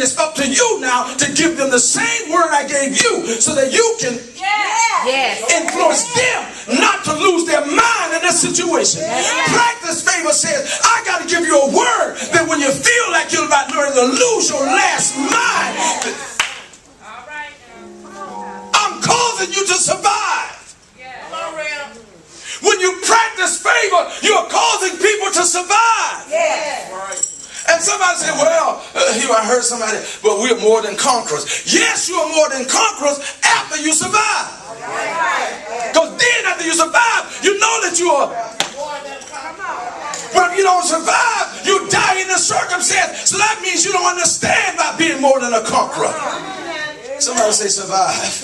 And it's up to you now to give them the same word I gave you so that you can influence them not to lose their mind in this situation. Practice favor says, I got to give you a word that when you feel like you're about to lose your last mind, I'm causing you to survive. When you practice favor, you're causing people to survive. And somebody said, well, I heard somebody, but we're more than conquerors. Yes, you are more than conquerors after you survive. Because then after you survive, you know that you are. But if you don't survive, you die in the circumstance. So that means you don't understand about being more than a conqueror. Somebody say survive.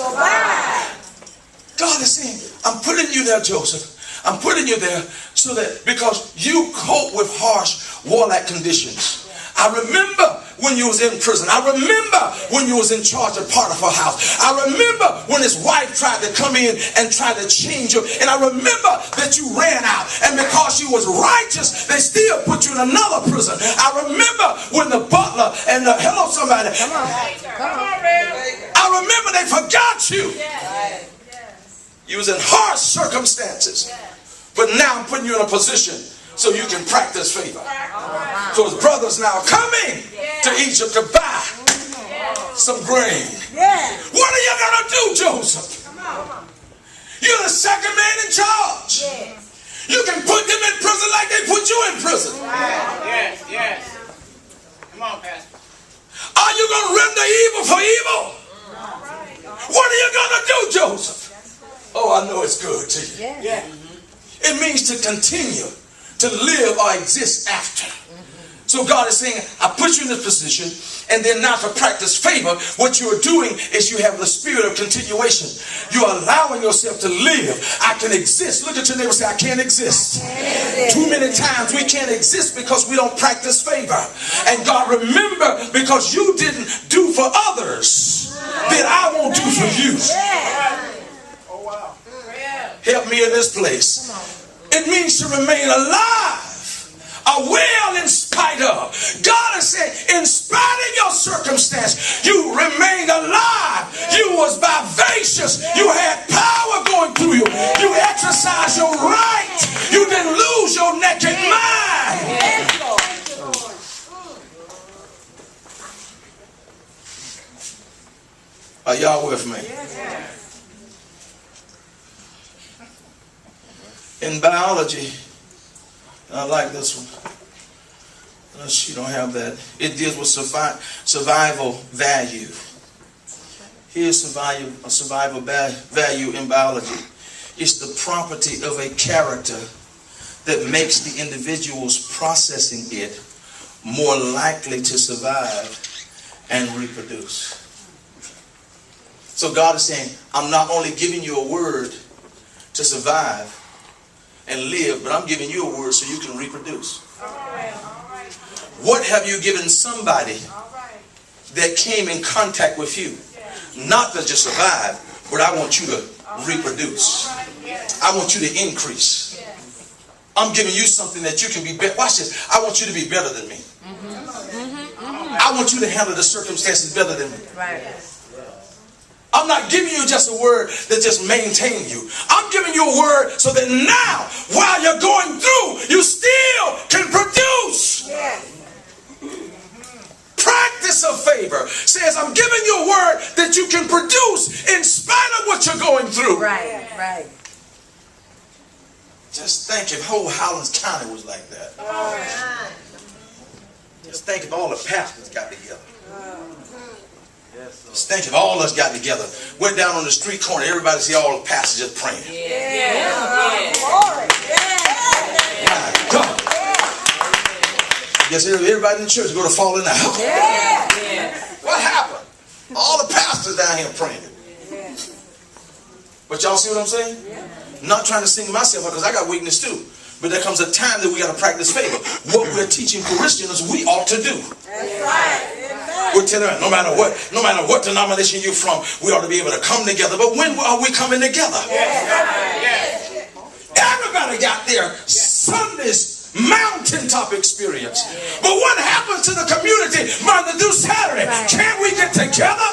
God is saying, I'm putting you there, Joseph. I'm putting you there so that because you cope with harsh warlike conditions. I remember when you was in prison. I remember when you was in charge of Potiphar's house. I remember when his wife tried to come in and try to change you. And I remember that you ran out. And because you was righteous, they still put you in another prison. I remember when the butler and hello somebody. Come on, I remember they forgot you. You was in harsh circumstances. But now I'm putting you in a position so you can practice favor. So his brothers now coming to Egypt to buy some grain. What are you going to do, Joseph? You're the second man in charge. You can put them in prison like they put you in prison. Come on, Pastor. Are you going to render evil for evil? What are you going to do, Joseph? Oh, I know it's good to you. It means to continue to live or exist after. So God is saying, I put you in this position, and then now to practice favor, what you are doing is you have the spirit of continuation. You are allowing yourself to live. I can exist. Look at your neighbor and say, I can't exist. Too many times we can't exist because we don't practice favor. And God, remember, because you didn't do for others, then I won't do for you. Help me in this place. It means to remain alive. Well, in spite of. God is saying, in spite of your circumstance, you remained alive. You was vivacious. You had power going through you. You exercised your right. You didn't lose your naked mind. Are y'all with me? In biology, I like this one. Unless you don't have that. It deals with survival value. Here's survival value in biology. It's the property of a character that makes the individuals processing it more likely to survive and reproduce. So God is saying, I'm not only giving you a word to survive and live, but I'm giving you a word so you can reproduce. What have you given somebody that came in contact with you? Not to just survive, but I want you to reproduce. I want you to increase. I'm giving you something that you can be better. Watch this. I want you to be better than me. I want you to handle the circumstances better than me. I'm not giving you just a word that just maintains you. I'm giving you a word so that now, while you're going through, you still can produce. Practice of favor says, I'm giving you a word that you can produce in spite of what you're going through. Right. Just think if whole Highlands County was like that. Just think if all the pastors got together. Just think if all of us got together, went down on the street corner, everybody see all the pastors just praying. My God. Guess everybody in the church is going to fall in the house. What happened? All the pastors down here praying. But y'all see what I'm saying? Not trying to sing myself up because I got weakness too. But there comes a time that we got to practice favor. What we're teaching parishioners, we ought to do. That's right. We're telling them, no matter what denomination you're from, we ought to be able to come together. But when are we coming together? Everybody got their Sundays mountaintop experience. But what happens to the community Monday through Saturday? Can't we get together?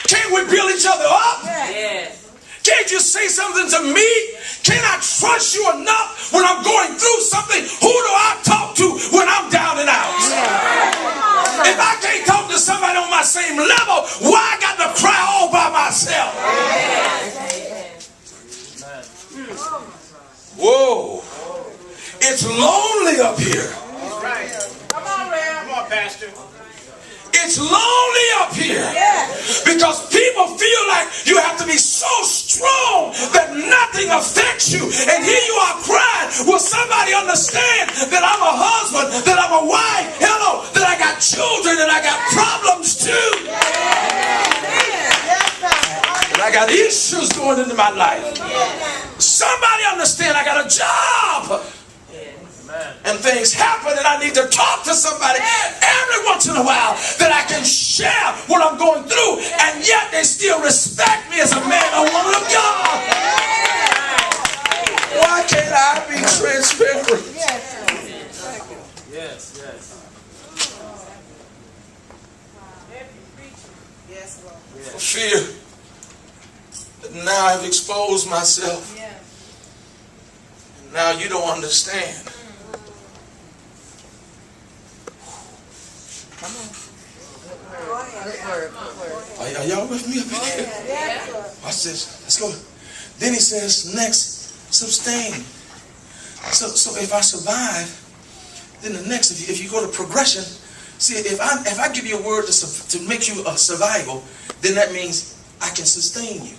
Can't we build each other up? Can't you say something to me? Can I trust you enough when I'm going through something? Who do I talk to when I'm down and out? If I can't talk to somebody on my same level, why I got to cry all by myself? Whoa. It's lonely up here. Come on, Pastor. It's lonely up here because people feel like you have to be so strong that nothing affects you. And here you are crying. Will somebody understand that I'm a husband, that I'm a wife, hello, that I got children, and I got problems too? And I got issues going into my life. Somebody understand I got a job. And things happen and I need to talk to somebody every once in a while that I can share what I'm going through, and yet they still respect me as a man or woman of God. Why can't I be transparent? Yes. For fear that now I've exposed myself. And now you don't understand. Are y'all with me up here? Watch this. Let's go. Then he says, next, sustain. So if I survive, then the next, if you go to progression, see, if I give you a word to make you a survival, then that means I can sustain you.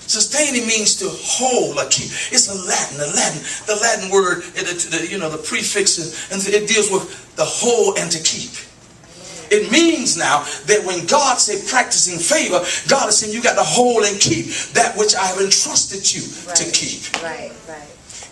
Sustaining means to hold or keep. It's the Latin word, the prefix, and it deals with the hold and to keep. It means now that when God said practicing favor, God is saying you got to hold and keep that which I have entrusted you to keep. Right.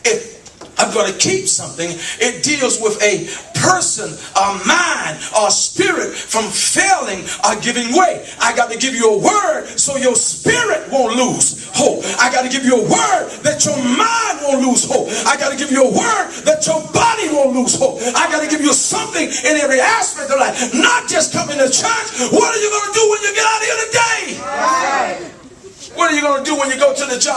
If I'm going to keep something, it deals with a person, a mind, or spirit from failing or giving way. I got to give you a word so your spirit won't lose hope. I got to give you a word that your mind won't lose hope. I got to give you a word that your body won't lose hope. I got to give you something in every aspect of life, not just coming to church. What are you going to do when you get out of here today? What are you going to do when you go to the job?